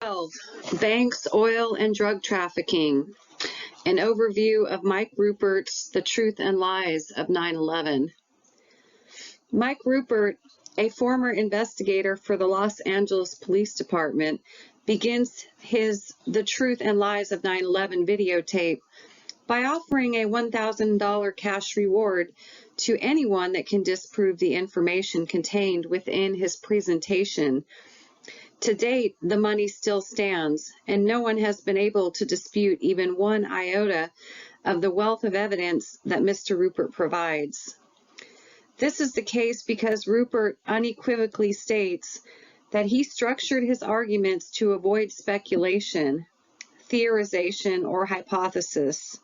12. Banks, oil, and drug trafficking. An overview of Mike Ruppert's The Truth and Lies of 9/11. Mike Ruppert, a former investigator for the Los Angeles Police Department, begins his The Truth and Lies of 9/11 videotape by offering a $1,000 cash reward to anyone that can disprove the information contained within his presentation. To date, the money still stands, and no one has been able to dispute even one iota of the wealth of evidence that Mr. Ruppert provides. This is the case because Ruppert unequivocally states that he structured his arguments to avoid speculation, theorization, or hypothesis.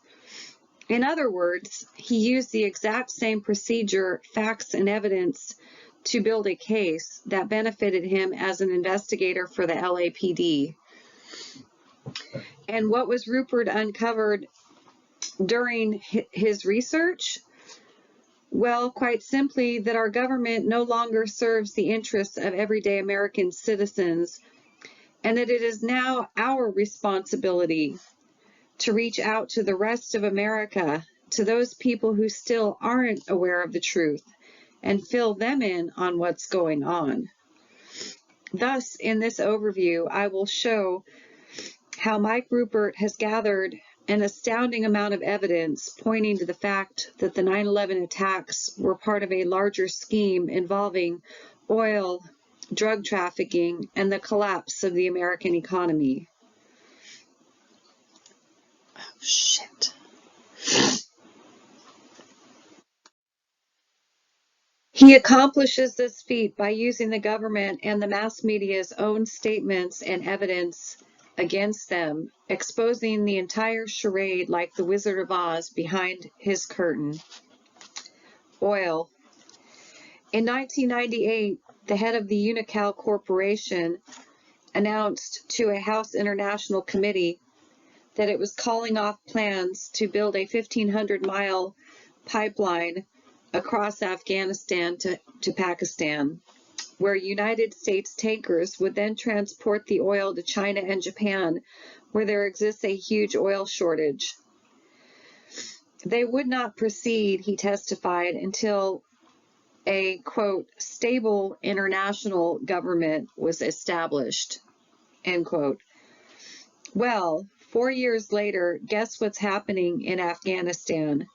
In other words, he used the exact same procedure, facts, and evidence to build a case that benefited him as an investigator for the LAPD. And what was Ruppert uncovered during his research? Well, quite simply, that our government no longer serves the interests of everyday American citizens, and that it is now our responsibility to reach out to the rest of America, to those people who still aren't aware of the truth, and fill them in on what's going on. Thus, in this overview, I will show how Mike Ruppert has gathered an astounding amount of evidence pointing to the fact that the 9/11 attacks were part of a larger scheme involving oil, drug trafficking, and the collapse of the American economy. Oh, shit. He accomplishes this feat by using the government and the mass media's own statements and evidence against them, exposing the entire charade like the Wizard of Oz behind his curtain. Oil. In 1998, the head of the Unocal Corporation announced to a House International Committee that it was calling off plans to build a 1,500-mile pipeline across Afghanistan to Pakistan, where United States tankers would then transport the oil to China and Japan, where there exists a huge oil shortage. They would not proceed, he testified, until a, quote, stable international government was established, end quote. Well, 4 years later, guess what's happening in Afghanistan?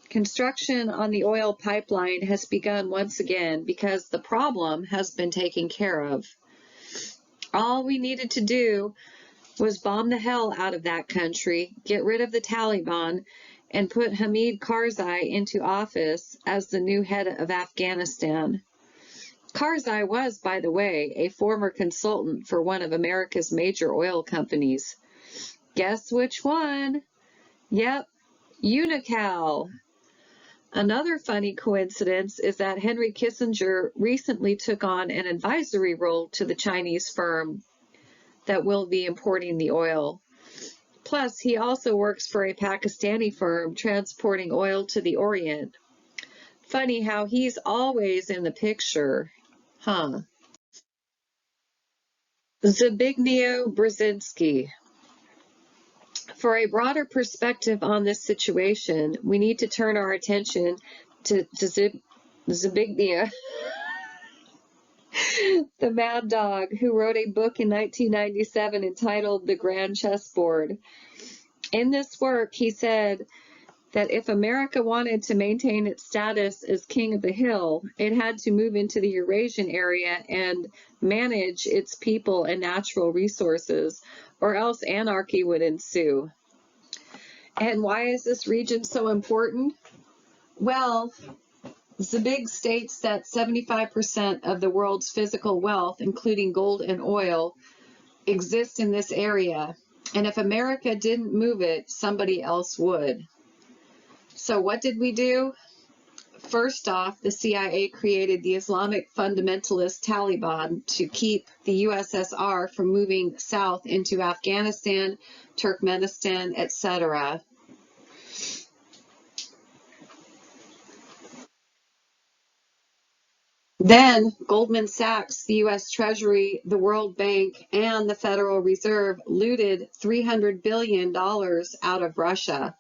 Construction on the oil pipeline has begun once again because the problem has been taken care of. All we needed to do was bomb the hell out of that country, get rid of the Taliban, and put Hamid Karzai into office as the new head of Afghanistan. Karzai was, by the way, a former consultant for one of America's major oil companies. Guess which one? Yep, Unocal. Another funny coincidence is that Henry Kissinger recently took on an advisory role to the Chinese firm that will be importing the oil. Plus, he also works for a Pakistani firm transporting oil to the Orient. Funny how he's always in the picture, huh? Zbigniew Brzezinski. For a broader perspective on this situation, we need to turn our attention to Zbigniew, the mad dog, who wrote a book in 1997 entitled The Grand Chessboard. In this work, he said that if America wanted to maintain its status as king of the hill, it had to move into the Eurasian area and manage its people and natural resources, or else anarchy would ensue. And why is this region so important? Well, Zbig states that 75% of the world's physical wealth, including gold and oil, exists in this area. And if America didn't move it, somebody else would. So what did we do? First off, the CIA created the Islamic fundamentalist Taliban to keep the USSR from moving south into Afghanistan, Turkmenistan, etc. Then Goldman Sachs, the US Treasury, the World Bank, and the Federal Reserve looted $300 billion out of Russia.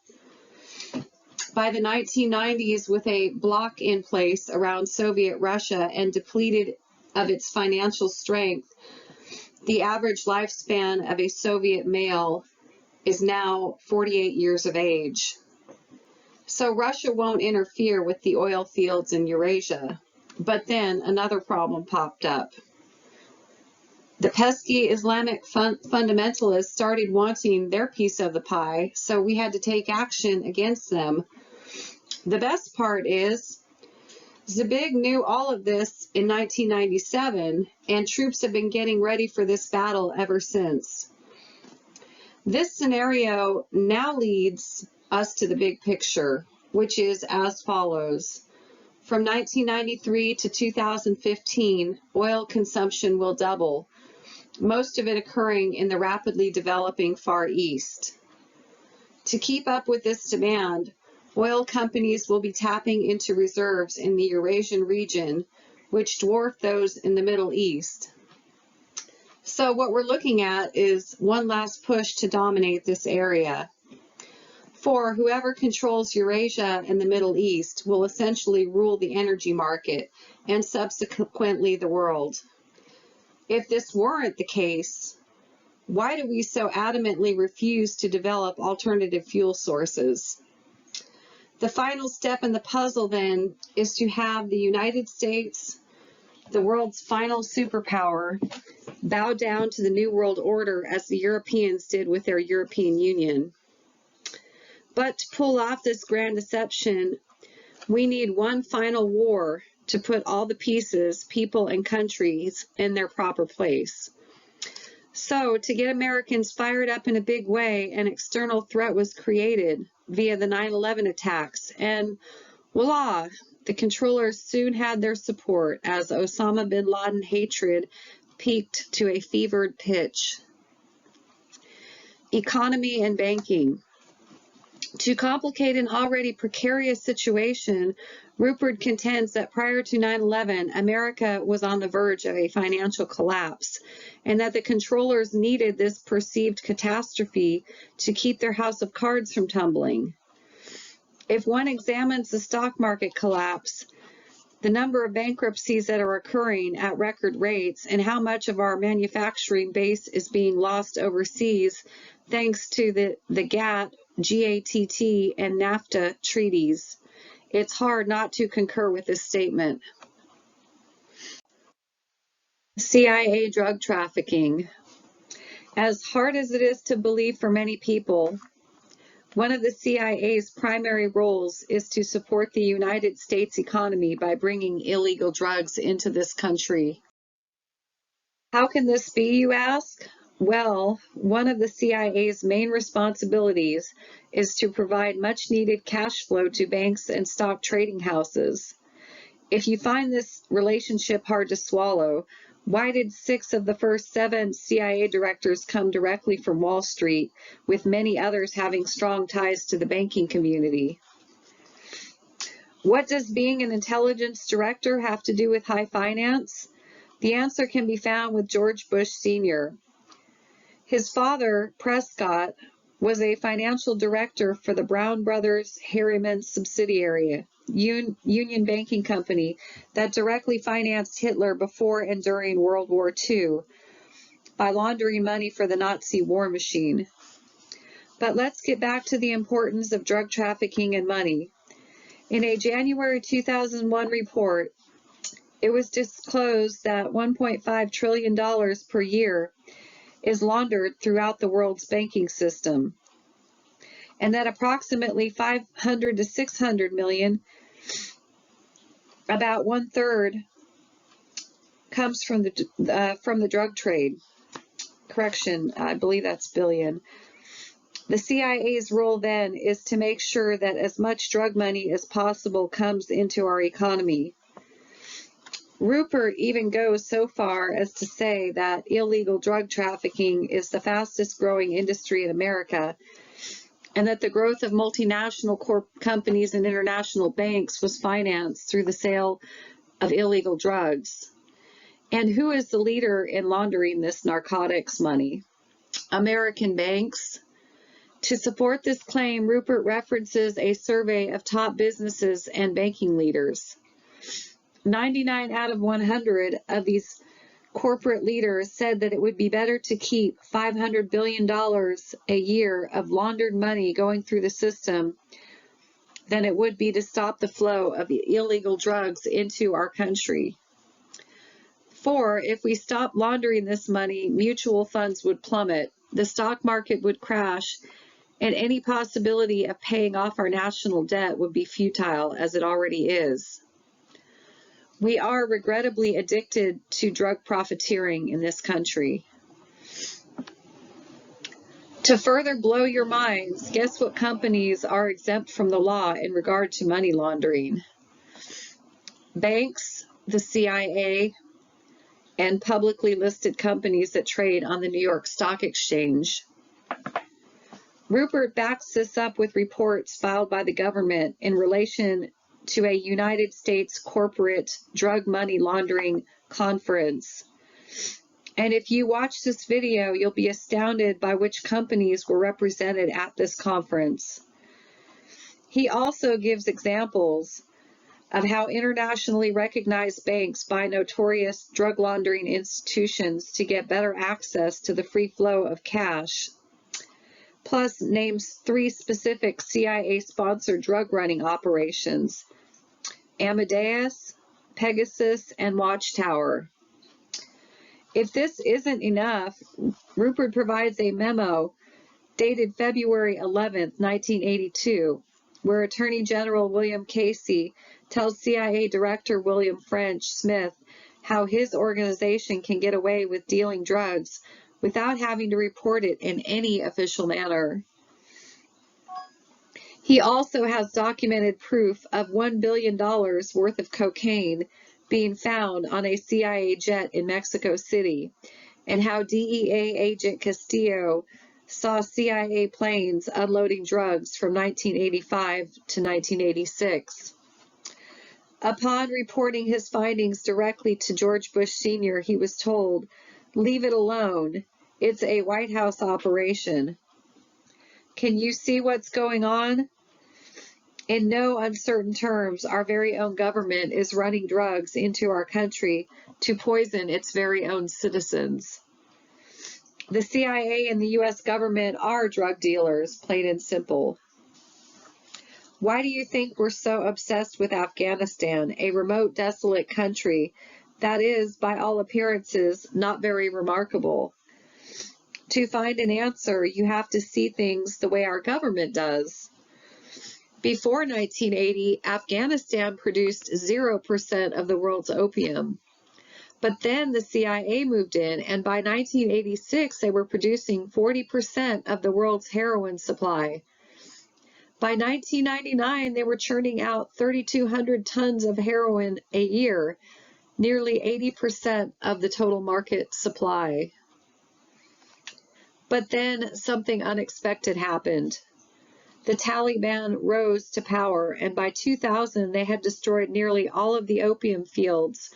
By the 1990s, with a bloc in place around Soviet Russia and depleted of its financial strength, the average lifespan of a Soviet male is now 48 years of age. So Russia won't interfere with the oil fields in Eurasia. But then another problem popped up. The pesky Islamic fundamentalists started wanting their piece of the pie, so we had to take action against them. The best part is, Zabig knew all of this in 1997, and troops have been getting ready for this battle ever since. This scenario now leads us to the big picture, which is as follows. From 1993 to 2015, oil consumption will double, most of it occurring in the rapidly developing Far East. To keep up with this demand, oil companies will be tapping into reserves in the Eurasian region, which dwarf those in the Middle East. So what we're looking at is one last push to dominate this area. For whoever controls Eurasia and the Middle East will essentially rule the energy market and subsequently the world. If this weren't the case, why do we so adamantly refuse to develop alternative fuel sources? The final step in the puzzle then is to have the United States, the world's final superpower, bow down to the New World Order as the Europeans did with their European Union. But to pull off this grand deception, we need one final war to put all the pieces, people, and countries in their proper place. So, to get Americans fired up in a big way, an external threat was created via the 9/11 attacks, and voila, the controllers soon had their support as Osama bin Laden hatred peaked to a fevered pitch. Economy and banking. To complicate an already precarious situation, Rupert contends that prior to 9/11, America was on the verge of a financial collapse, and that the controllers needed this perceived catastrophe to keep their house of cards from tumbling. If one examines the stock market collapse, the number of bankruptcies that are occurring at record rates, and how much of our manufacturing base is being lost overseas thanks to the GATT, and NAFTA treaties, it's hard not to concur with this statement. CIA drug trafficking. As hard as it is to believe for many people, one of the CIA's primary roles is to support the United States economy by bringing illegal drugs into this country. How can this be, you ask? Well, one of the CIA's main responsibilities is to provide much needed cash flow to banks and stock trading houses. If you find this relationship hard to swallow, why did 6 of the first 7 CIA directors come directly from Wall Street, with many others having strong ties to the banking community? What does being an intelligence director have to do with high finance? The answer can be found with George Bush Sr. His father, Prescott, was a financial director for the Brown Brothers Harriman subsidiary, Union Banking Company, that directly financed Hitler before and during World War II by laundering money for the Nazi war machine. But let's get back to the importance of drug trafficking and money. In a January 2001 report, it was disclosed that $1.5 trillion per year is laundered throughout the world's banking system, and that approximately 500 to 600 million, about 1/3, comes from the drug trade. Correction, I believe that's billion. The CIA's role then is to make sure that as much drug money as possible comes into our economy. Rupert even goes so far as to say that illegal drug trafficking is the fastest growing industry in America, and that the growth of multinational companies and international banks was financed through the sale of illegal drugs. And who is the leader in laundering this narcotics money? American banks. To support this claim, Rupert references a survey of top businesses and banking leaders. 99 out of 100 of these corporate leaders said that it would be better to keep $500 billion a year of laundered money going through the system than it would be to stop the flow of illegal drugs into our country. 4, if we stop laundering this money, mutual funds would plummet, the stock market would crash, and any possibility of paying off our national debt would be futile, as it already is. We are regrettably addicted to drug profiteering in this country. To further blow your minds, guess what companies are exempt from the law in regard to money laundering? Banks, the CIA, and publicly listed companies that trade on the New York Stock Exchange. Rupert backs this up with reports filed by the government in relation to a United States corporate drug money laundering conference. And if you watch this video, you'll be astounded by which companies were represented at this conference. He also gives examples of how internationally recognized banks buy notorious drug laundering institutions to get better access to the free flow of cash, plus names 3 specific CIA-sponsored drug running operations: Amadeus, Pegasus, and Watchtower. If this isn't enough, Rupert provides a memo dated February 11, 1982, where Attorney General William Casey tells CIA Director William French Smith how his organization can get away with dealing drugs without having to report it in any official manner. He also has documented proof of $1 billion worth of cocaine being found on a CIA jet in Mexico City, and how DEA agent Castillo saw CIA planes unloading drugs from 1985 to 1986. Upon reporting his findings directly to George Bush Sr., he was told, "Leave it alone. It's a White House operation." Can you see what's going on? In no uncertain terms, our very own government is running drugs into our country to poison its very own citizens. The CIA and the U.S. government are drug dealers, plain and simple. Why do you think we're so obsessed with Afghanistan, a remote, desolate country that is, by all appearances, not very remarkable? To find an answer, you have to see things the way our government does. Before 1980, Afghanistan produced 0% of the world's opium. But then the CIA moved in, and by 1986, they were producing 40% of the world's heroin supply. By 1999, they were churning out 3,200 tons of heroin a year, nearly 80% of the total market supply. But then something unexpected happened. The Taliban rose to power, and by 2000, they had destroyed nearly all of the opium fields.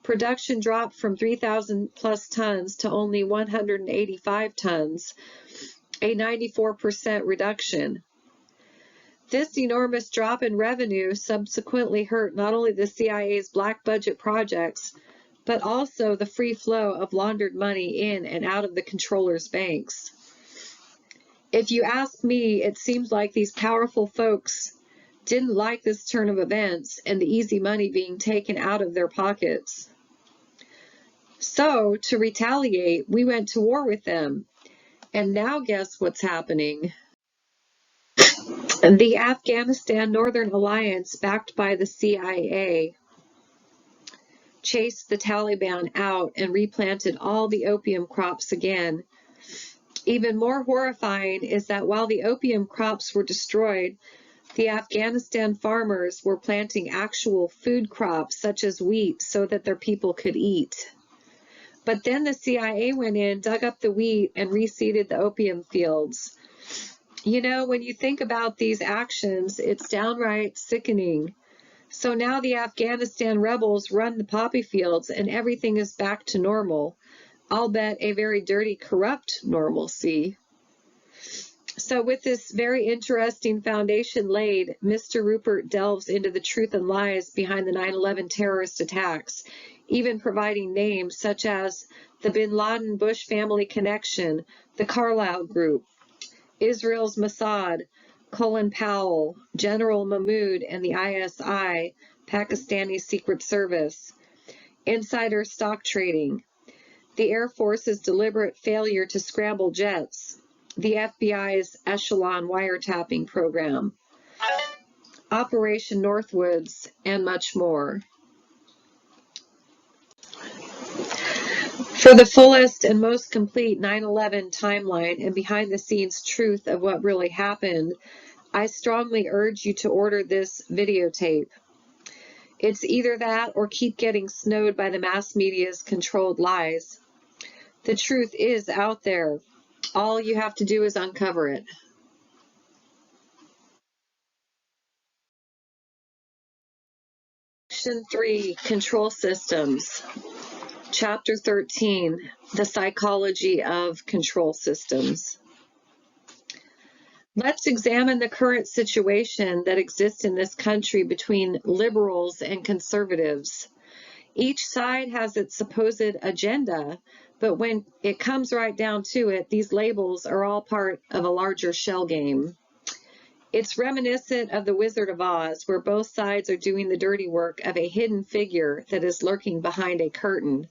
Production dropped from 3,000 plus tons to only 185 tons, a 94% reduction. This enormous drop in revenue subsequently hurt not only the CIA's black budget projects, but also the free flow of laundered money in and out of the controllers' banks. If you ask me, it seems like these powerful folks didn't like this turn of events and the easy money being taken out of their pockets. So, to retaliate, we went to war with them. And now guess what's happening? The Afghanistan Northern Alliance, backed by the CIA, chased the Taliban out and replanted all the opium crops again. Even more horrifying is that while the opium crops were destroyed, the Afghanistan farmers were planting actual food crops such as wheat so that their people could eat. But then the CIA went in, dug up the wheat, and reseeded the opium fields. You know, when you think about these actions, it's downright sickening. So now the Afghanistan rebels run the poppy fields and everything is back to normal. I'll bet a very dirty, corrupt normalcy. So with this very interesting foundation laid, Mr. Rupert delves into the truth and lies behind the 9/11 terrorist attacks, even providing names such as the Bin Laden Bush family connection, the Carlyle Group, Israel's Mossad, Colin Powell, General Mahmoud, and the ISI, Pakistani Secret Service, insider stock trading, the Air Force's deliberate failure to scramble jets, the FBI's Echelon wiretapping program, Operation Northwoods, and much more. For the fullest and most complete 9/11 timeline and behind-the-scenes truth of what really happened, I strongly urge you to order this videotape. It's either that or keep getting snowed by the mass media's controlled lies. The truth is out there. All you have to do is uncover it. Section 3, Control Systems. Chapter 13, The Psychology of Control Systems. Let's examine the current situation that exists in this country between liberals and conservatives. Each side has its supposed agenda, but when it comes right down to it, these labels are all part of a larger shell game. It's reminiscent of the Wizard of Oz, where both sides are doing the dirty work of a hidden figure that is lurking behind a curtain.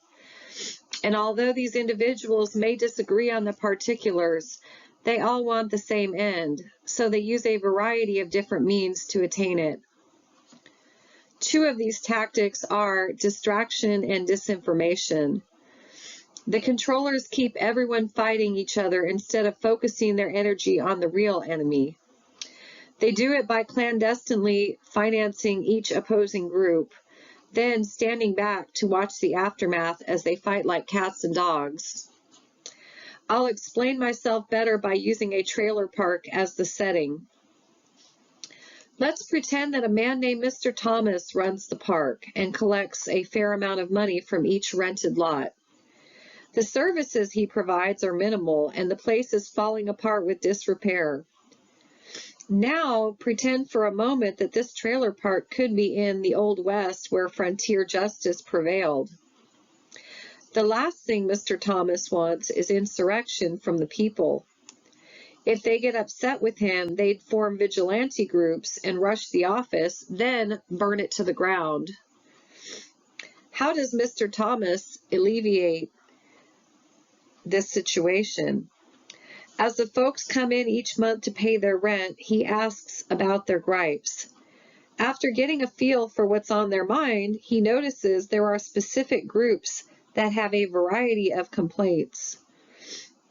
And although these individuals may disagree on the particulars, they all want the same end, so they use a variety of different means to attain it. Two of these tactics are distraction and disinformation. The controllers keep everyone fighting each other instead of focusing their energy on the real enemy. They do it by clandestinely financing each opposing group, then standing back to watch the aftermath as they fight like cats and dogs. I'll explain myself better by using a trailer park as the setting. Let's pretend that a man named Mr. Thomas runs the park and collects a fair amount of money from each rented lot. The services he provides are minimal and the place is falling apart with disrepair. Now, pretend for a moment that this trailer park could be in the Old West where frontier justice prevailed. The last thing Mr. Thomas wants is insurrection from the people. If they get upset with him, they'd form vigilante groups and rush the office, then burn it to the ground. How does Mr. Thomas alleviate this situation? As the folks come in each month to pay their rent, he asks about their gripes. After getting a feel for what's on their mind, he notices there are specific groups that have a variety of complaints.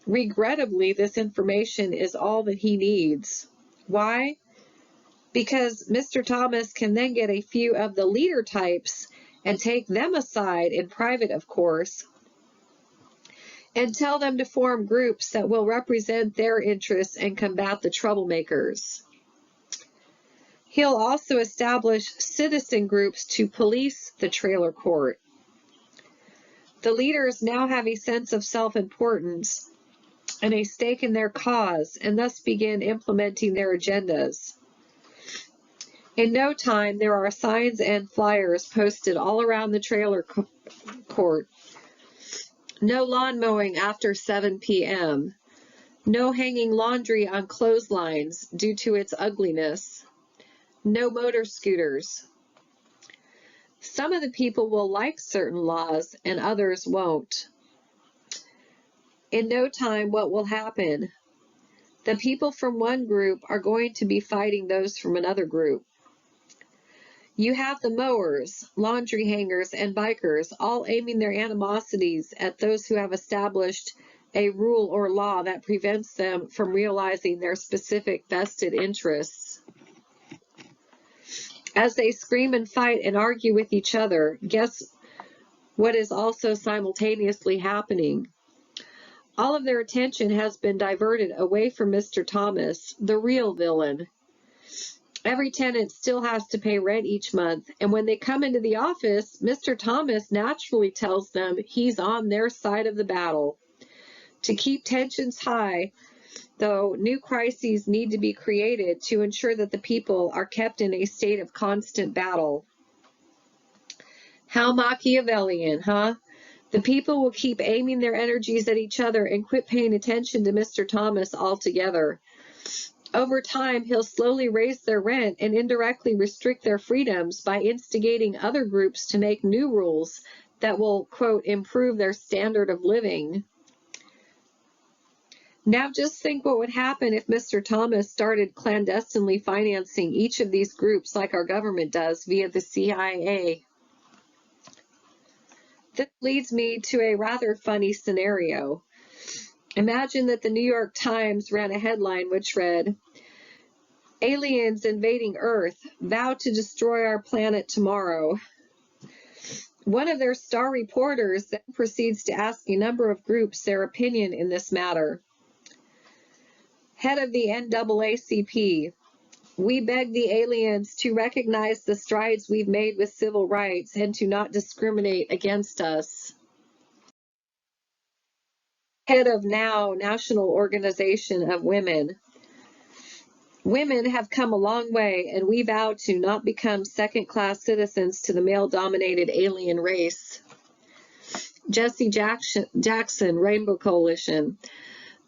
Regrettably, this information is all that he needs. Why? Because Mr. Thomas can then get a few of the leader types and take them aside in private, of course, and tell them to form groups that will represent their interests and combat the troublemakers. He'll also establish citizen groups to police the trailer court. The leaders now have a sense of self-importance and a stake in their cause, and thus begin implementing their agendas. In no time, there are signs and flyers posted all around the trailer court. No lawn mowing after 7 p.m. No hanging laundry on clotheslines due to its ugliness. No motor scooters. Some of the people will like certain laws and others won't. In no time, what will happen? The people from one group are going to be fighting those from another group. You have the mowers, laundry hangers, and bikers all aiming their animosities at those who have established a rule or law that prevents them from realizing their specific vested interests. As they scream and fight and argue with each other, guess what is also simultaneously happening? All of their attention has been diverted away from Mr. Thomas, the real villain. Every tenant still has to pay rent each month, and when they come into the office, Mr. Thomas naturally tells them he's on their side of the battle. To keep tensions high, though, new crises need to be created to ensure that the people are kept in a state of constant battle. How Machiavellian, huh? The people will keep aiming their energies at each other and quit paying attention to Mr. Thomas altogether. Over time, he'll slowly raise their rent and indirectly restrict their freedoms by instigating other groups to make new rules that will, quote, improve their standard of living. Now just think what would happen if Mr. Thomas started clandestinely financing each of these groups like our government does via the CIA. This leads me to a rather funny scenario. Imagine that the New York Times ran a headline which read, "Aliens invading Earth, vow to destroy our planet tomorrow." One of their star reporters then proceeds to ask a number of groups their opinion in this matter. Head of the NAACP, we beg the aliens to recognize the strides we've made with civil rights and to not discriminate against us. Head of NOW, National Organization of Women, women have come a long way, and we vow to not become second-class citizens to the male-dominated alien race. Jesse Jackson, Rainbow Coalition,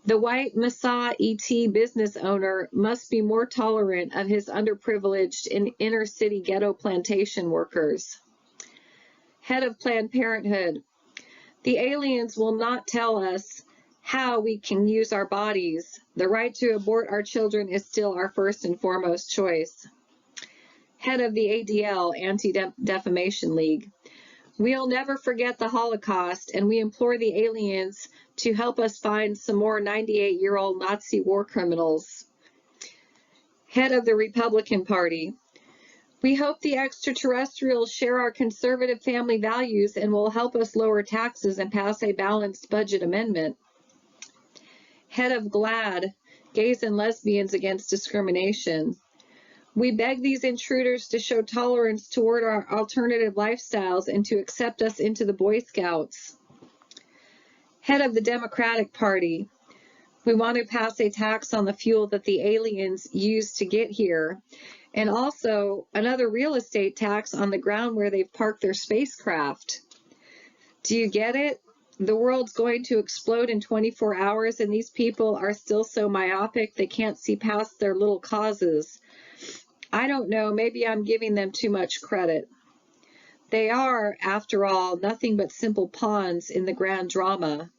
the white Massa ET business owner must be more tolerant of his underprivileged and inner-city ghetto plantation workers. Head of Planned Parenthood, the aliens will not tell us how we can use our bodies. The right to abort our children is still our first and foremost choice. Head of the ADL, Anti-Defamation League, we'll never forget the Holocaust, and we implore the aliens to help us find some more 98-year-old Nazi war criminals. Head of the Republican Party, we hope the extraterrestrials share our conservative family values and will help us lower taxes and pass a balanced budget amendment. Head of GLAAD, Gays and Lesbians Against Discrimination, we beg these intruders to show tolerance toward our alternative lifestyles and to accept us into the Boy Scouts. Head of the Democratic Party, we want to pass a tax on the fuel that the aliens use to get here, and also another real estate tax on the ground where they've parked their spacecraft. Do you get it? The world's going to explode in 24 hours, and these people are still so myopic they can't see past their little causes. I don't know, maybe I'm giving them too much credit. They are, after all, nothing but simple pawns in the grand drama.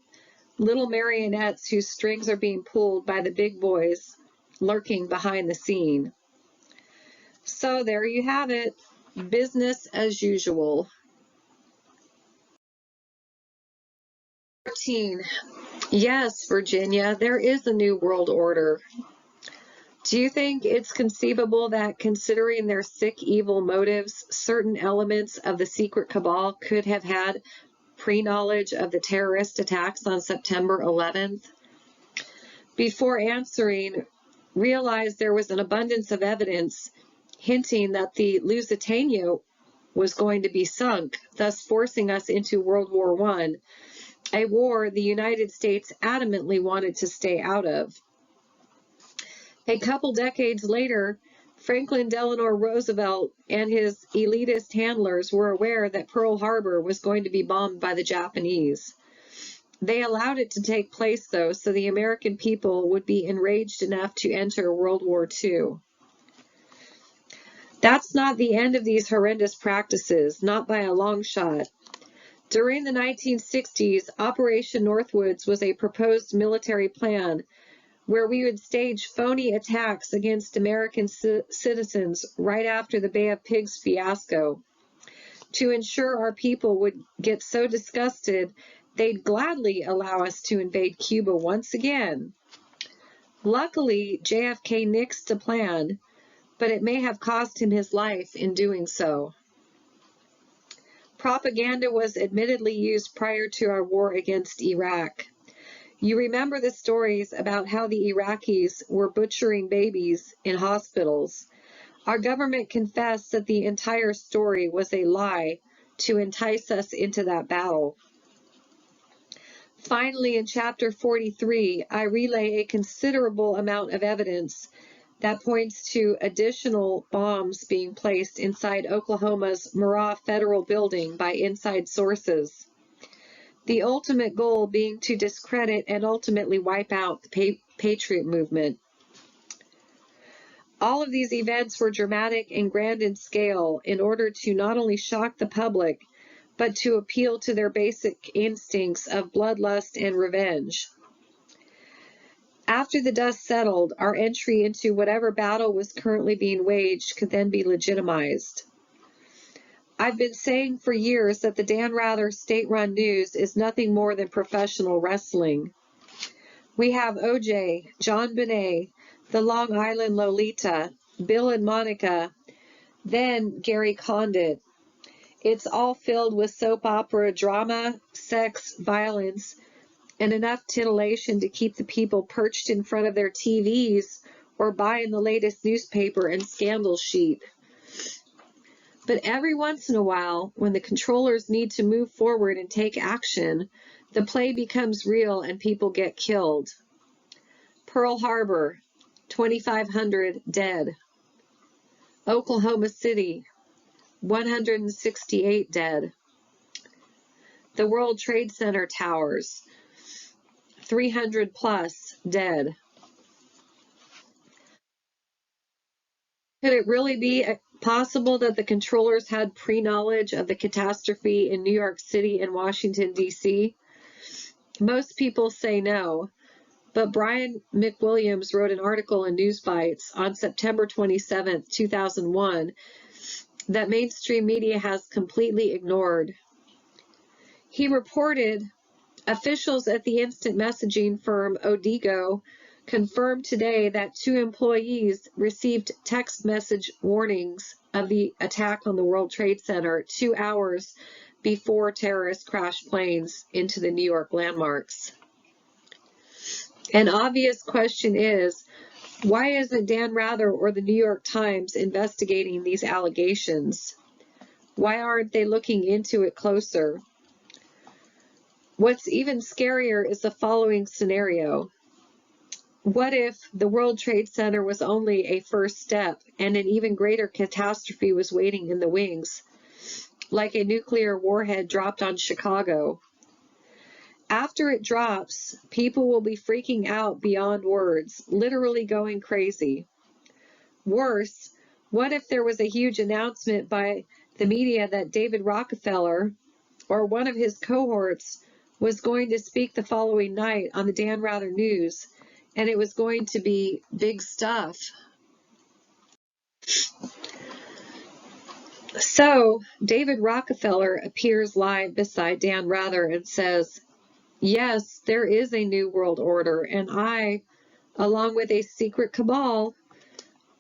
Little marionettes whose strings are being pulled by the big boys lurking behind the scene. So there you have it, business as usual. 13. Yes, Virginia, there is a new world order. Do you think it's conceivable that, considering their sick, evil motives, certain elements of the secret cabal could have had pre-knowledge of the terrorist attacks on September 11th? Before answering, realize there was an abundance of evidence hinting that the Lusitania was going to be sunk, thus forcing us into World War I, a war the United States adamantly wanted to stay out of. A couple decades later, Franklin Delano Roosevelt and his elitist handlers were aware that Pearl Harbor was going to be bombed by the Japanese. They allowed it to take place, though, so the American people would be enraged enough to enter World War II. That's not the end of these horrendous practices, not by a long shot. During the 1960s, Operation Northwoods was a proposed military plan where we would stage phony attacks against American citizens right after the Bay of Pigs fiasco, to ensure our people would get so disgusted they'd gladly allow us to invade Cuba once again. Luckily, JFK nixed the plan, but it may have cost him his life in doing so. Propaganda was admittedly used prior to our war against Iraq. You remember the stories about how the Iraqis were butchering babies in hospitals. Our government confessed that the entire story was a lie to entice us into that battle. Finally, in chapter 43, I relay a considerable amount of evidence that points to additional bombs being placed inside Oklahoma's Murrah Federal Building by inside sources. The ultimate goal being to discredit and ultimately wipe out the Patriot movement. All of these events were dramatic and grand in scale in order to not only shock the public, but to appeal to their basic instincts of bloodlust and revenge. After the dust settled, our entry into whatever battle was currently being waged could then be legitimized. I've been saying for years that the Dan Rather state-run news is nothing more than professional wrestling. We have OJ, John Bonet, the Long Island Lolita, Bill and Monica, then Gary Condit. It's all filled with soap opera, drama, sex, violence, and enough titillation to keep the people perched in front of their TVs or buying the latest newspaper and scandal sheet. But every once in a while, when the controllers need to move forward and take action, the play becomes real and people get killed. Pearl Harbor, 2,500 dead. Oklahoma City, 168 dead. The World Trade Center towers, 300 plus dead. Could it really be possible that the controllers had pre-knowledge of the catastrophe in New York City and Washington, D.C.? Most people say no, but Brian McWilliams wrote an article in News Bites on September 27, 2001, that mainstream media has completely ignored. He reported officials at the instant messaging firm Odigo confirmed today that 2 employees received text message warnings of the attack on the World Trade Center 2 hours before terrorists crashed planes into the New York landmarks. An obvious question is, why isn't Dan Rather or the New York Times investigating these allegations? Why aren't they looking into it closer? What's even scarier is the following scenario. What if the World Trade Center was only a first step and an even greater catastrophe was waiting in the wings, like a nuclear warhead dropped on Chicago? After it drops, people will be freaking out beyond words, literally going crazy. Worse, what if there was a huge announcement by the media that David Rockefeller or one of his cohorts was going to speak the following night on the Dan Rather News, and it was going to be big stuff? So David Rockefeller appears live beside Dan Rather and says, yes, there is a new world order, and I, along with a secret cabal,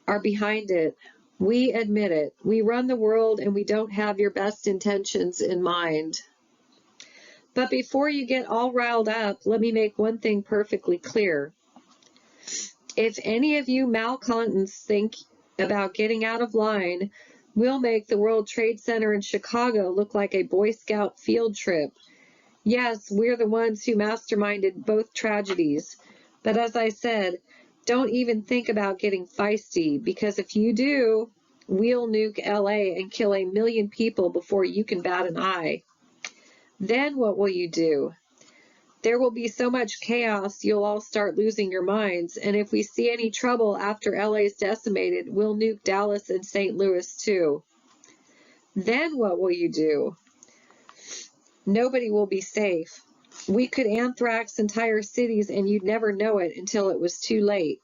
are behind it. We admit it. We run the world and we don't have your best intentions in mind. But before you get all riled up, let me make one thing perfectly clear. If any of you malcontents think about getting out of line, we'll make the World Trade Center in Chicago look like a Boy Scout field trip. Yes, we're the ones who masterminded both tragedies. But as I said, don't even think about getting feisty, because if you do, we'll nuke LA and kill 1 million people before you can bat an eye. Then what will you do? There will be so much chaos, you'll all start losing your minds. And if we see any trouble after LA's decimated, we'll nuke Dallas and St. Louis too. Then what will you do? Nobody will be safe. We could anthrax entire cities and you'd never know it until it was too late.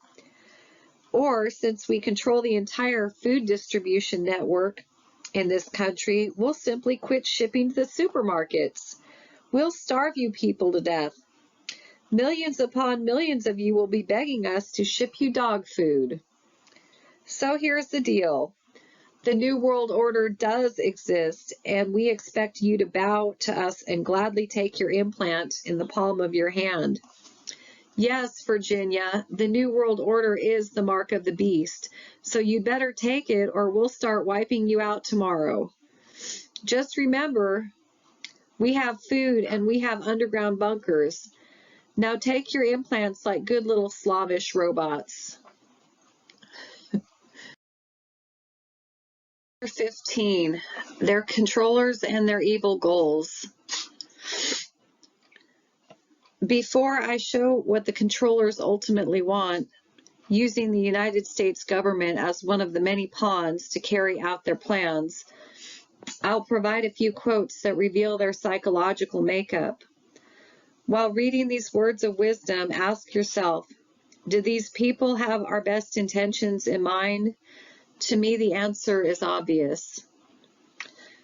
Or, since we control the entire food distribution network in this country, we'll simply quit shipping to the supermarkets. We'll starve you people to death. Millions upon millions of you will be begging us to ship you dog food. So here's the deal. The New World Order does exist, and we expect you to bow to us and gladly take your implant in the palm of your hand. Yes, Virginia, the New World Order is the mark of the beast, so you'd better take it or we'll start wiping you out tomorrow. Just remember, we have food and we have underground bunkers. Now take your implants like good little Slavish robots. 15. Their controllers and their evil goals. Before I show what the controllers ultimately want, using the United States government as one of the many pawns to carry out their plans, I'll provide a few quotes that reveal their psychological makeup. While reading these words of wisdom, ask yourself, do these people have our best intentions in mind? To me, the answer is obvious.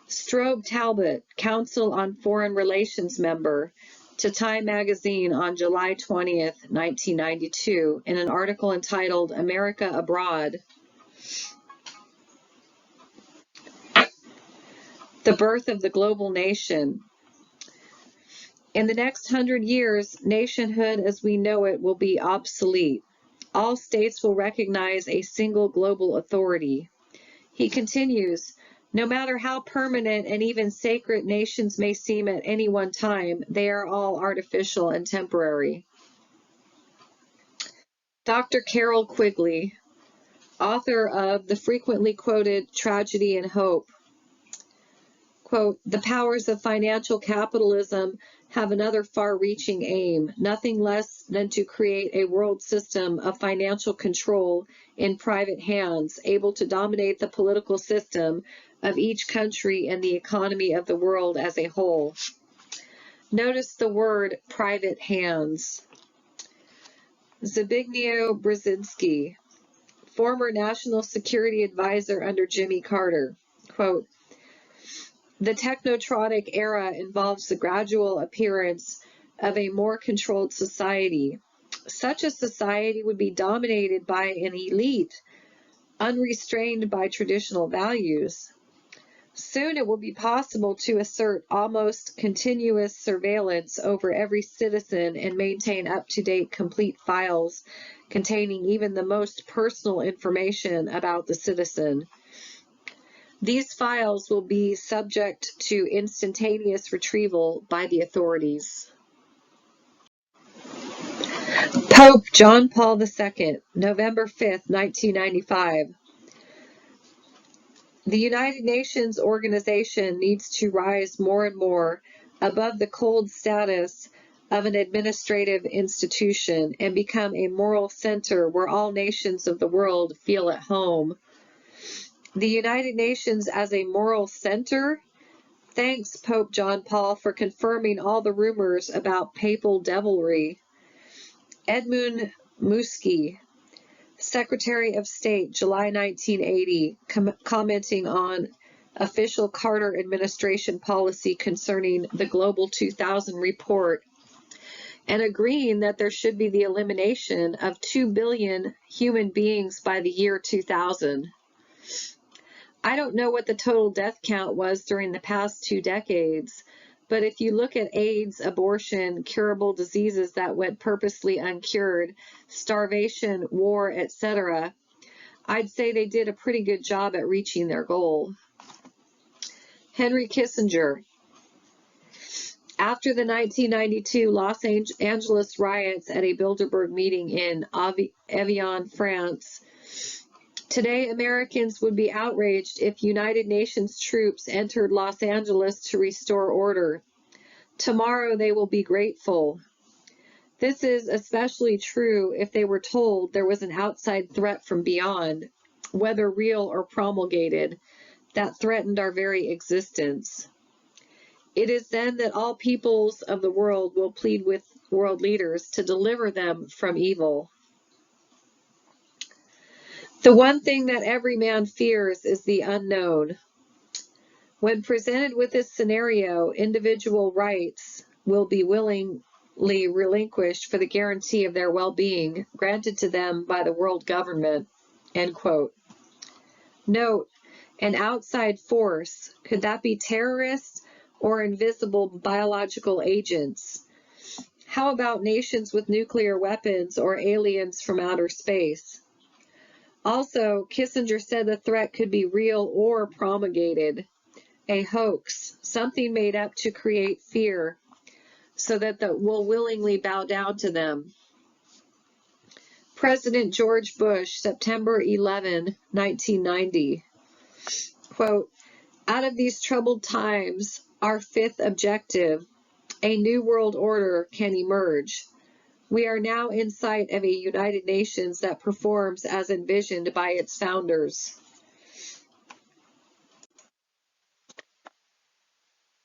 Strobe Talbot, Council on Foreign Relations member, to Time magazine on July 20th, 1992, in an article entitled America Abroad. The birth of the global nation. In the next 100 years, nationhood as we know it will be obsolete. All states will recognize a single global authority. He continues, no matter how permanent and even sacred nations may seem at any one time, they are all artificial and temporary. Dr. Carol Quigley, author of the frequently quoted Tragedy and Hope, quote, the powers of financial capitalism have another far-reaching aim, nothing less than to create a world system of financial control in private hands, able to dominate the political system of each country and the economy of the world as a whole. Notice the word private hands. Zbigniew Brzezinski, former National Security Advisor under Jimmy Carter, quote, the technotronic era involves the gradual appearance of a more controlled society. Such a society would be dominated by an elite, unrestrained by traditional values. Soon it will be possible to assert almost continuous surveillance over every citizen and maintain up-to-date complete files containing even the most personal information about the citizen. These files will be subject to instantaneous retrieval by the authorities. Pope John Paul II, November 5th, 1995. The United Nations organization needs to rise more and more above the cold status of an administrative institution and become a moral center where all nations of the world feel at home. The United Nations as a moral center? Thanks, Pope John Paul, for confirming all the rumors about papal devilry. Edmund Muskie, Secretary of State, July 1980, commenting on official Carter administration policy concerning the Global 2000 report and agreeing that there should be the elimination of 2 billion human beings by the year 2000. I don't know what the total death count was during the past 2 decades, but if you look at AIDS, abortion, curable diseases that went purposely uncured, starvation, war, etc., I'd say they did a pretty good job at reaching their goal. Henry Kissinger. After the 1992 Los Angeles riots at a Bilderberg meeting in Evian, France, today, Americans would be outraged if United Nations troops entered Los Angeles to restore order. Tomorrow, they will be grateful. This is especially true if they were told there was an outside threat from beyond, whether real or promulgated, that threatened our very existence. It is then that all peoples of the world will plead with world leaders to deliver them from evil. The one thing that every man fears is the unknown. When presented with this scenario, individual rights will be willingly relinquished for the guarantee of their well-being granted to them by the world government, end quote. Note, an outside force, could that be terrorists or invisible biological agents? How about nations with nuclear weapons or aliens from outer space? Also, Kissinger said the threat could be real or promulgated, a hoax, something made up to create fear so that we'll willingly bow down to them. President George Bush, September 11, 1990. Quote, out of these troubled times, our fifth objective, a new world order, can emerge. We are now in sight of a United Nations that performs as envisioned by its founders.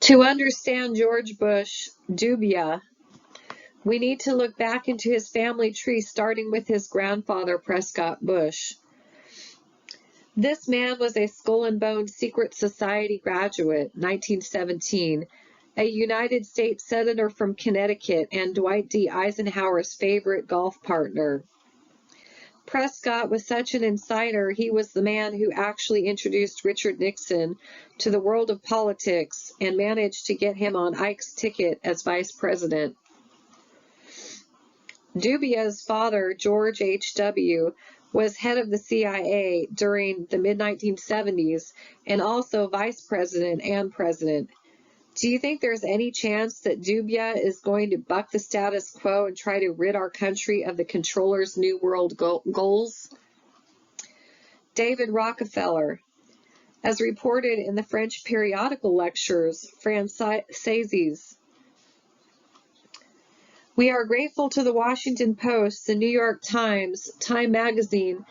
To understand George Bush, dubia, we need to look back into his family tree, starting with his grandfather, Prescott Bush. This man was a Skull and Bones Secret Society graduate, 1917, a United States Senator from Connecticut, and Dwight D. Eisenhower's favorite golf partner. Prescott was such an insider, he was the man who actually introduced Richard Nixon to the world of politics and managed to get him on Ike's ticket as vice president. Dubia's father, George H.W., was head of the CIA during the mid-1970s and also vice president and president. Do you think there's any chance that Dubia is going to buck the status quo and try to rid our country of the controller's New World goals? David Rockefeller. As reported in the French periodical lectures, Franceses. We are grateful to the Washington Post, the New York Times, Time Magazine,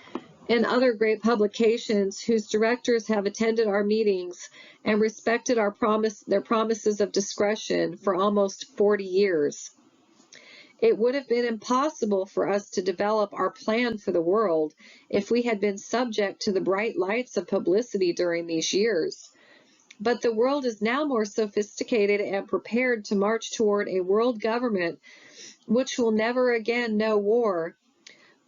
and other great publications whose directors have attended our meetings and respected their promises of discretion for almost 40 years. It would have been impossible for us to develop our plan for the world if we had been subject to the bright lights of publicity during these years. But the world is now more sophisticated and prepared to march toward a world government which will never again know war,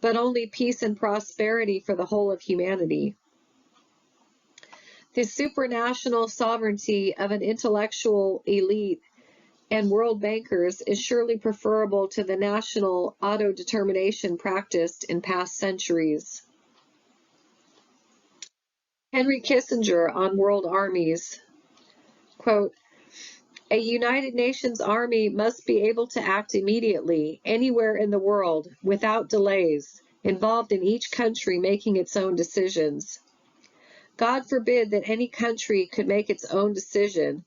but only peace and prosperity for the whole of humanity. The supranational sovereignty of an intellectual elite and world bankers is surely preferable to the national autodetermination practiced in past centuries. Henry Kissinger on world armies. Quote, a United Nations army must be able to act immediately, anywhere in the world, without delays, involved in each country making its own decisions. God forbid that any country could make its own decision.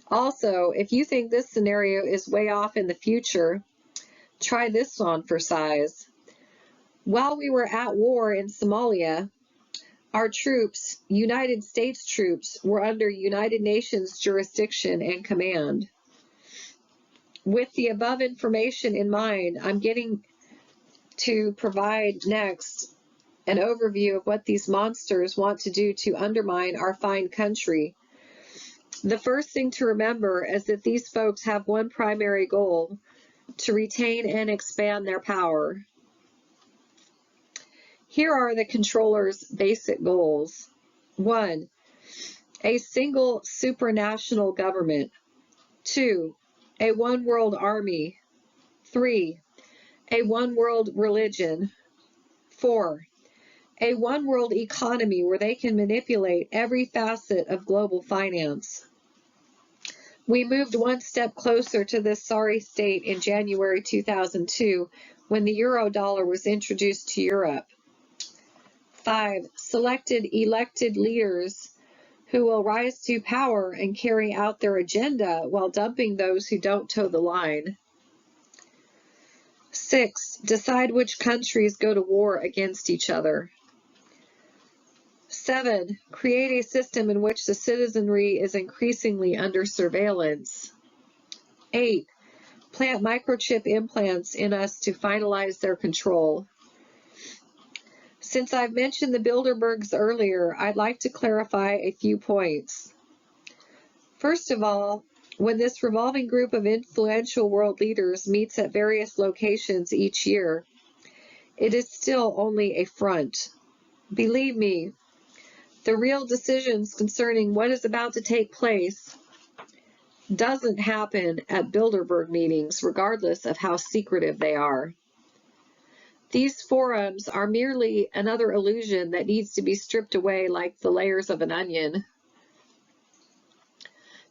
Also, if you think this scenario is way off in the future, try this on for size. While we were at war in Somalia, our troops, United States troops, were under United Nations jurisdiction and command. With the above information in mind, I'm getting to provide next an overview of what these monsters want to do to undermine our fine country. The first thing to remember is that these folks have one primary goal: to retain and expand their power. Here are the controller's basic goals. 1. A single supranational government. 2. A one world army. 3. A one world religion. 4. A one world economy where they can manipulate every facet of global finance. We moved one step closer to this sorry state in January 2002 when the euro-dollar was introduced to Europe. 5. Selected elected leaders who will rise to power and carry out their agenda while dumping those who don't toe the line. 6. Decide which countries go to war against each other. 7. Create a system in which the citizenry is increasingly under surveillance. 8. Plant microchip implants in us to finalize their control. Since I've mentioned the Bilderbergs earlier, I'd like to clarify a few points. First of all, when this revolving group of influential world leaders meets at various locations each year, it is still only a front. Believe me, the real decisions concerning what is about to take place, doesn't happen at Bilderberg meetings, regardless of how secretive they are. These forums are merely another illusion that needs to be stripped away like the layers of an onion.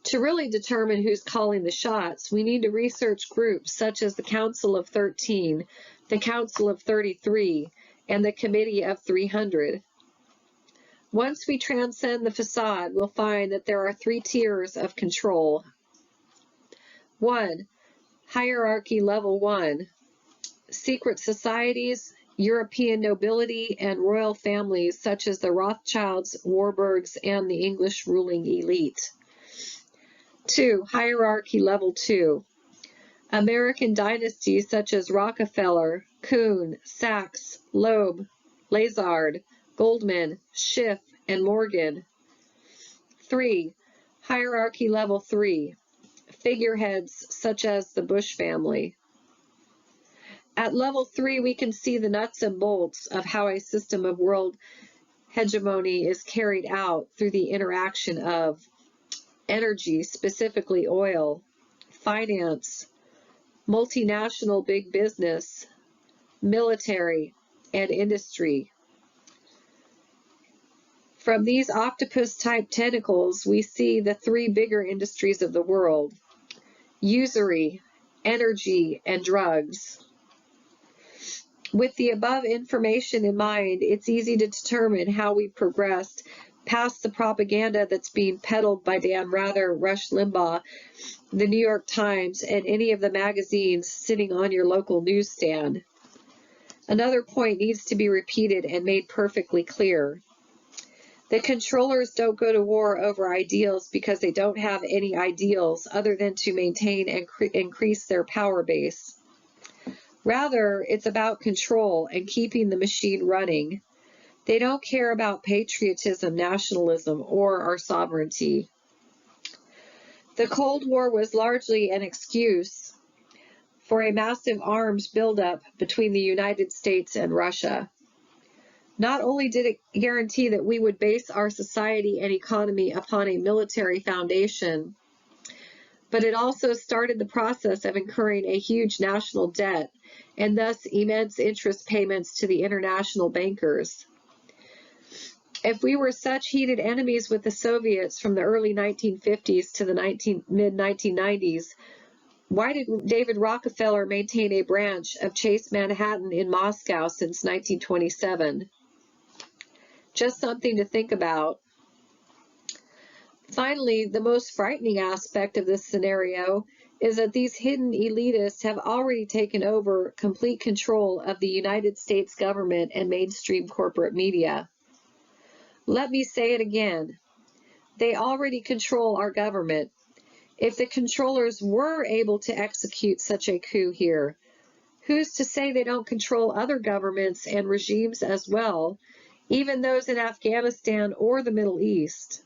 To really determine who's calling the shots, we need to research groups such as the Council of 13, the Council of 33, and the Committee of 300. Once we transcend the facade, we'll find that there are 3 tiers of control. 1. Hierarchy Level 1. Secret societies, European nobility, and royal families such as the Rothschilds, Warburgs, and the English ruling elite. 2. Hierarchy Level 2. American dynasties such as Rockefeller, Kuhn, Sachs, Loeb, Lazard, Goldman, Schiff, and Morgan. 3. Hierarchy Level 3. Figureheads such as the Bush family. At level 3, we can see the nuts and bolts of how a system of world hegemony is carried out through the interaction of energy, specifically oil, finance, multinational big business, military, and industry. From these octopus-type tentacles, we see the 3 bigger industries of the world: usury, energy, and drugs. With the above information in mind, it's easy to determine how we progressed past the propaganda that's being peddled by Dan Rather, Rush Limbaugh, the New York Times, and any of the magazines sitting on your local newsstand. Another point needs to be repeated and made perfectly clear. The controllers don't go to war over ideals because they don't have any ideals other than to maintain and increase their power base. Rather, it's about control and keeping the machine running. They don't care about patriotism, nationalism, or our sovereignty. The Cold War was largely an excuse for a massive arms buildup between the United States and Russia. Not only did it guarantee that we would base our society and economy upon a military foundation, but it also started the process of incurring a huge national debt and thus immense interest payments to the international bankers. If we were such heated enemies with the Soviets from the early 1950s to the mid-1990s, why did David Rockefeller maintain a branch of Chase Manhattan in Moscow since 1927? Just something to think about. Finally, the most frightening aspect of this scenario is that these hidden elitists have already taken over complete control of the United States government and mainstream corporate media. Let me say it again. They already control our government. If the controllers were able to execute such a coup here, who's to say they don't control other governments and regimes as well, even those in Afghanistan or the Middle East?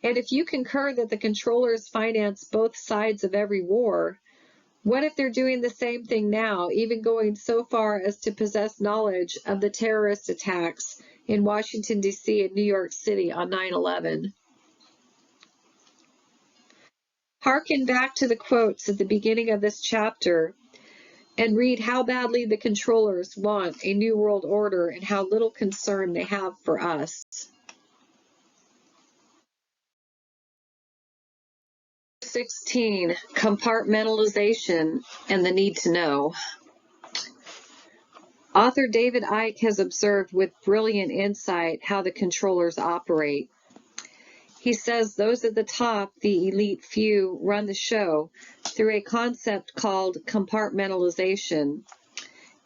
And if you concur that the controllers finance both sides of every war, what if they're doing the same thing now, even going so far as to possess knowledge of the terrorist attacks in Washington, D.C. and New York City on 9/11? Harken back to the quotes at the beginning of this chapter and read how badly the controllers want a new world order and how little concern they have for us. 16. Compartmentalization and the need to know. Author David Icke has observed with brilliant insight how the controllers operate. He says those at the top, the elite few, run the show through a concept called compartmentalization.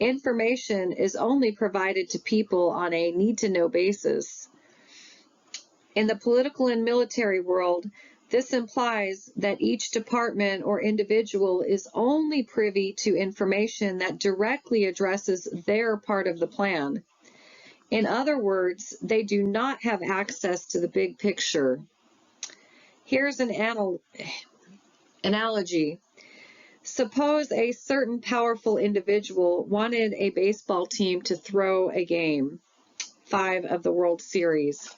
Information is only provided to people on a need-to-know basis. In the political and military world, this implies that each department or individual is only privy to information that directly addresses their part of the plan. In other words, they do not have access to the big picture. Here's an analogy. Suppose a certain powerful individual wanted a baseball team to throw a game, 5 of the World Series,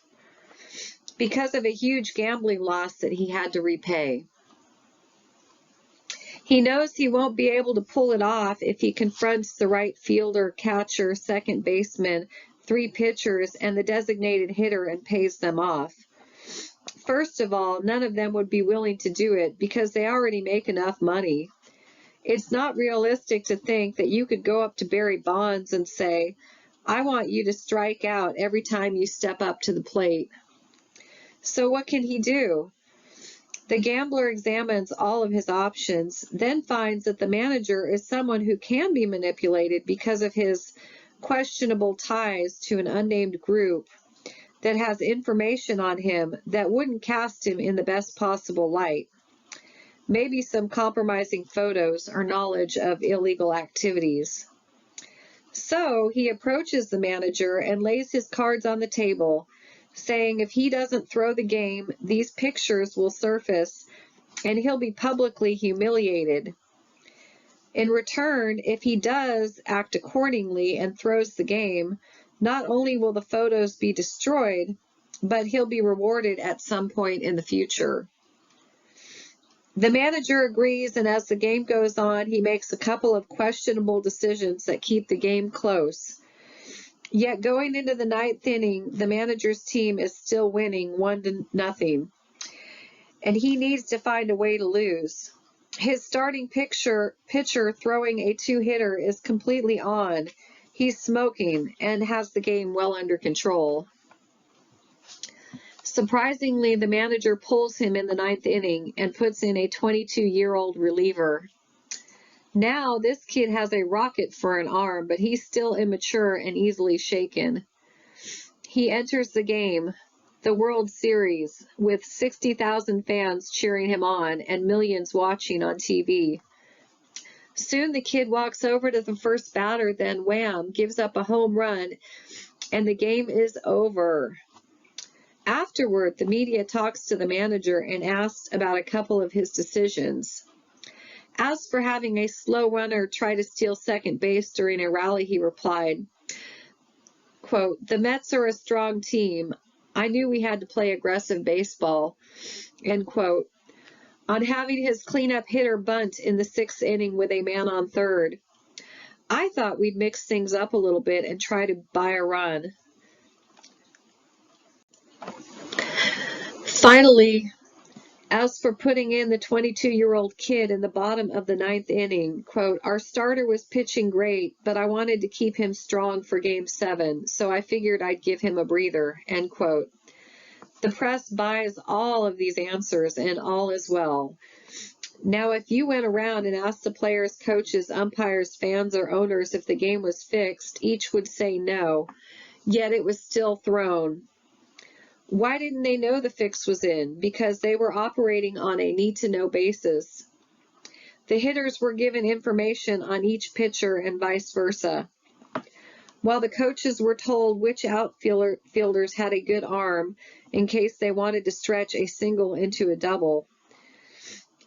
because of a huge gambling loss that he had to repay. He knows he won't be able to pull it off if he confronts the right fielder, catcher, second baseman, 3 pitchers, and the designated hitter and pays them off. First of all, none of them would be willing to do it because they already make enough money. It's not realistic to think that you could go up to Barry Bonds and say, "I want you to strike out every time you step up to the plate." So what can he do? The gambler examines all of his options, then finds that the manager is someone who can be manipulated because of his questionable ties to an unnamed group that has information on him that wouldn't cast him in the best possible light. Maybe some compromising photos or knowledge of illegal activities. So he approaches the manager and lays his cards on the table, saying if he doesn't throw the game, these pictures will surface and he'll be publicly humiliated. In return, if he does act accordingly and throws the game, not only will the photos be destroyed, but he'll be rewarded at some point in the future. The manager agrees, and as the game goes on, he makes a couple of questionable decisions that keep the game close. Yet going into the 9th inning, the manager's team is still winning 1-0, and he needs to find a way to lose. His starting pitcher throwing a 2-hitter is completely on. He's smoking and has the game well under control. Surprisingly, the manager pulls him in the 9th inning and puts in a 22-year-old reliever. Now, this kid has a rocket for an arm, but he's still immature and easily shaken. He enters the game, the World Series, with 60,000 fans cheering him on and millions watching on TV. Soon the kid walks over to the first batter, then wham, gives up a home run, and the game is over. Afterward, the media talks to the manager and asks about a couple of his decisions. As for having a slow runner try to steal second base during a rally, he replied, quote, "The Mets are a strong team. I knew we had to play aggressive baseball," end quote. On having his cleanup hitter bunt in the 6th inning with a man on third, "I thought we'd mix things up a little bit and try to buy a run." Finally, as for putting in the 22-year-old kid in the bottom of the 9th inning, quote, "Our starter was pitching great, but I wanted to keep him strong for Game 7, so I figured I'd give him a breather," end quote. The press buys all of these answers, and all is well. Now, if you went around and asked the players, coaches, umpires, fans, or owners if the game was fixed, each would say no, yet it was still thrown. Why didn't they know the fix was in? Because they were operating on a need-to-know basis. The hitters were given information on each pitcher and vice versa, while the coaches were told which outfielders had a good arm in case they wanted to stretch a single into a double.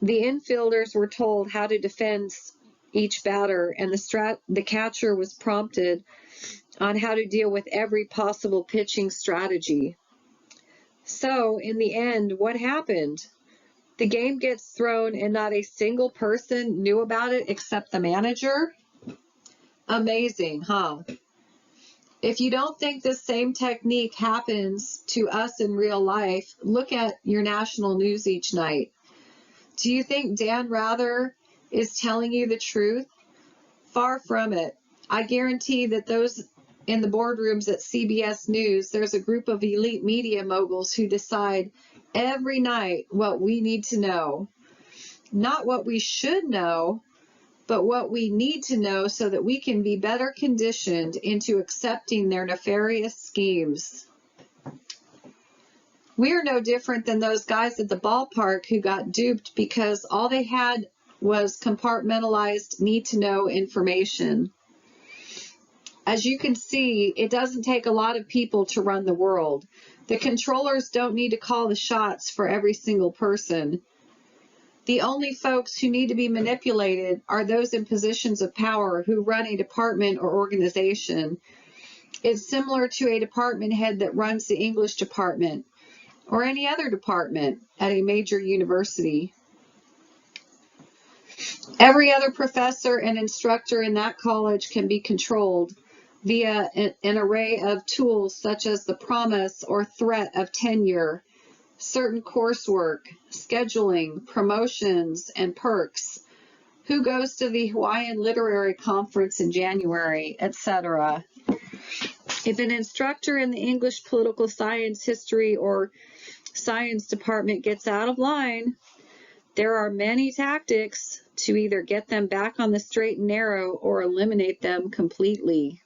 The infielders were told how to defend each batter, and the catcher was prompted on how to deal with every possible pitching strategy. So, in the end, what happened? The game gets thrown and not a single person knew about it except the manager? Amazing, huh? If you don't think this same technique happens to us in real life, look at your national news each night. Do you think Dan Rather is telling you the truth? Far from it. I guarantee that those in the boardrooms at CBS News, there's a group of elite media moguls who decide every night what we need to know. Not what we should know, but what we need to know so that we can be better conditioned into accepting their nefarious schemes. We are no different than those guys at the ballpark who got duped because all they had was compartmentalized need-to-know information. As you can see, it doesn't take a lot of people to run the world. The controllers don't need to call the shots for every single person. The only folks who need to be manipulated are those in positions of power who run a department or organization. It's similar to a department head that runs the English department or any other department at a major university. Every other professor and instructor in that college can be controlled via an array of tools such as the promise or threat of tenure, certain coursework, scheduling, promotions, and perks, who goes to the Hawaiian Literary Conference in January, etc. If an instructor in the English political science, history, or science department gets out of line, there are many tactics to either get them back on the straight and narrow or eliminate them completely.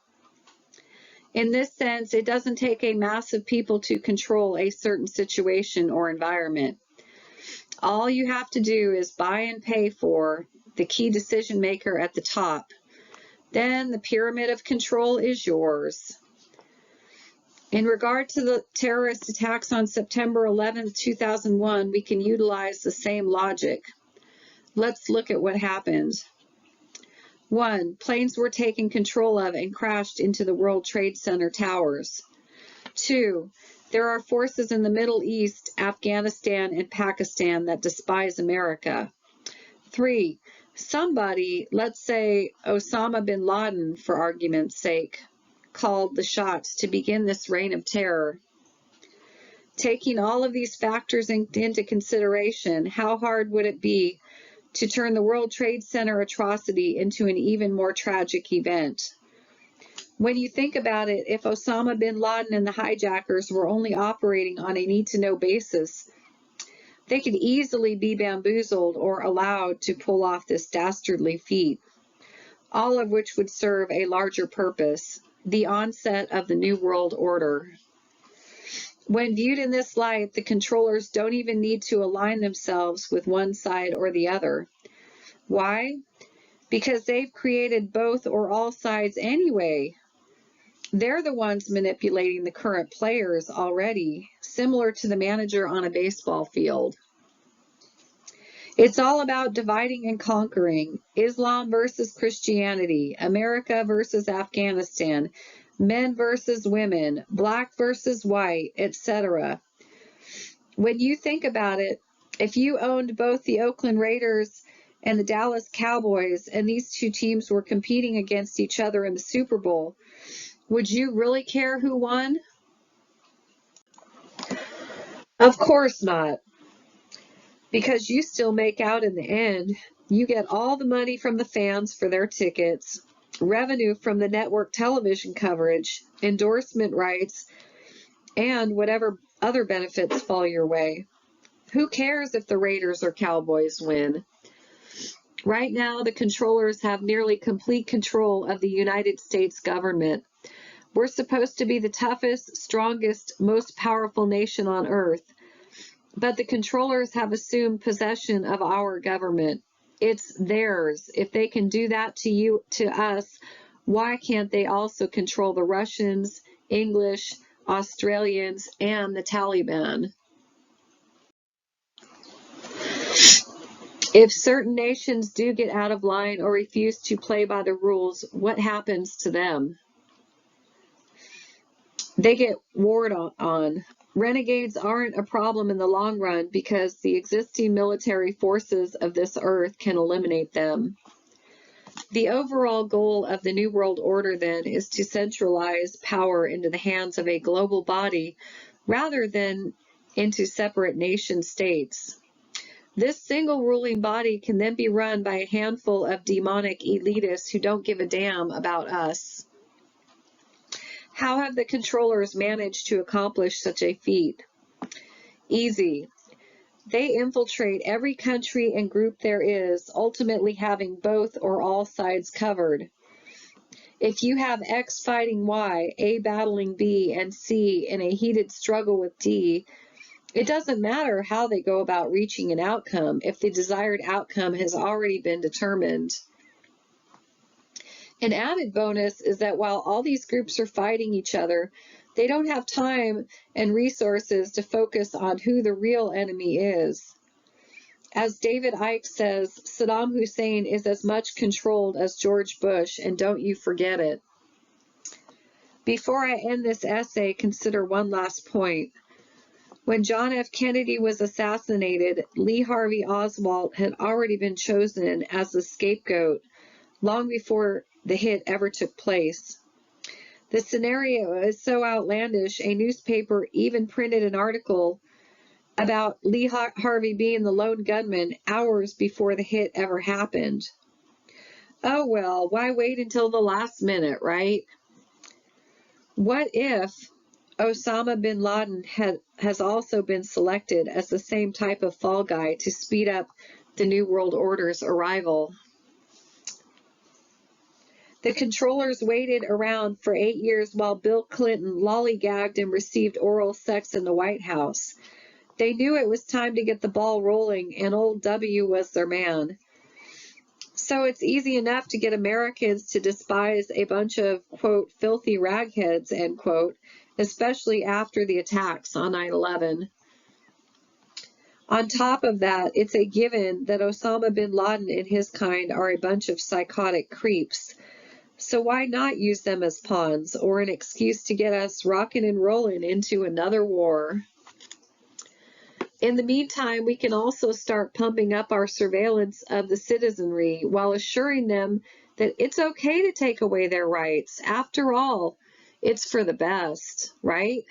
In this sense, it doesn't take a mass of people to control a certain situation or environment. All you have to do is buy and pay for the key decision maker at the top. Then the pyramid of control is yours. In regard to the terrorist attacks on September 11, 2001, we can utilize the same logic. Let's look at what happened. 1. Planes were taken control of and crashed into the World Trade Center towers. 2. There are forces in the Middle East, Afghanistan, and Pakistan that despise America. 3. Somebody, let's say Osama bin Laden, for argument's sake, called the shots to begin this reign of terror. Taking all of these factors into consideration, how hard would it be to turn the World Trade Center atrocity into an even more tragic event? When you think about it, if Osama bin Laden and the hijackers were only operating on a need-to-know basis, they could easily be bamboozled or allowed to pull off this dastardly feat, all of which would serve a larger purpose, the onset of the New World Order. When viewed in this light, the controllers don't even need to align themselves with one side or the other. Why? Because they've created both or all sides anyway. They're the ones manipulating the current players already, similar to the manager on a baseball field. It's all about dividing and conquering. Islam versus Christianity, America versus Afghanistan, men versus women, black versus white, etc. When you think about it, if you owned both the Oakland Raiders and the Dallas Cowboys, and these two teams were competing against each other in the Super Bowl, would you really care who won? Of course not. Because you still make out in the end. You get all the money from the fans for their tickets, revenue from the network television coverage, endorsement rights, and whatever other benefits fall your way. Who cares if the Raiders or Cowboys win? Right now, the controllers have nearly complete control of the United States government. We're supposed to be the toughest, strongest, most powerful nation on earth. But the controllers have assumed possession of our government. It's theirs. If they can do that to us, why can't they also control the Russians, English, Australians, and the Taliban? If certain nations do get out of line or refuse to play by the rules, what happens to them? They get warred on. Renegades aren't a problem in the long run because the existing military forces of this earth can eliminate them. The overall goal of the New World Order, then, is to centralize power into the hands of a global body rather than into separate nation states. This single ruling body can then be run by a handful of demonic elitists who don't give a damn about us. How have the controllers managed to accomplish such a feat? Easy. They infiltrate every country and group there is, ultimately having both or all sides covered. If you have X fighting Y, A battling B, and C in a heated struggle with D, it doesn't matter how they go about reaching an outcome if the desired outcome has already been determined. An added bonus is that while all these groups are fighting each other, they don't have time and resources to focus on who the real enemy is. As David Icke says, Saddam Hussein is as much controlled as George Bush, and don't you forget it. Before I end this essay, consider one last point. When John F. Kennedy was assassinated, Lee Harvey Oswald had already been chosen as the scapegoat long before the hit ever took place. The scenario is so outlandish, a newspaper even printed an article about Lee Harvey being the lone gunman hours before the hit ever happened. Oh well, why wait until the last minute, right? What if Osama bin Laden has also been selected as the same type of fall guy to speed up the New World Order's arrival? The controllers waited around for 8 years while Bill Clinton lollygagged and received oral sex in the White House. They knew it was time to get the ball rolling, and old W was their man. So it's easy enough to get Americans to despise a bunch of, quote, filthy ragheads, end quote, especially after the attacks on 9/11. On top of that, it's a given that Osama bin Laden and his kind are a bunch of psychotic creeps. So why not use them as pawns or an excuse to get us rocking and rolling into another war? In the meantime, we can also start pumping up our surveillance of the citizenry while assuring them that it's okay to take away their rights. After all, it's for the best, right?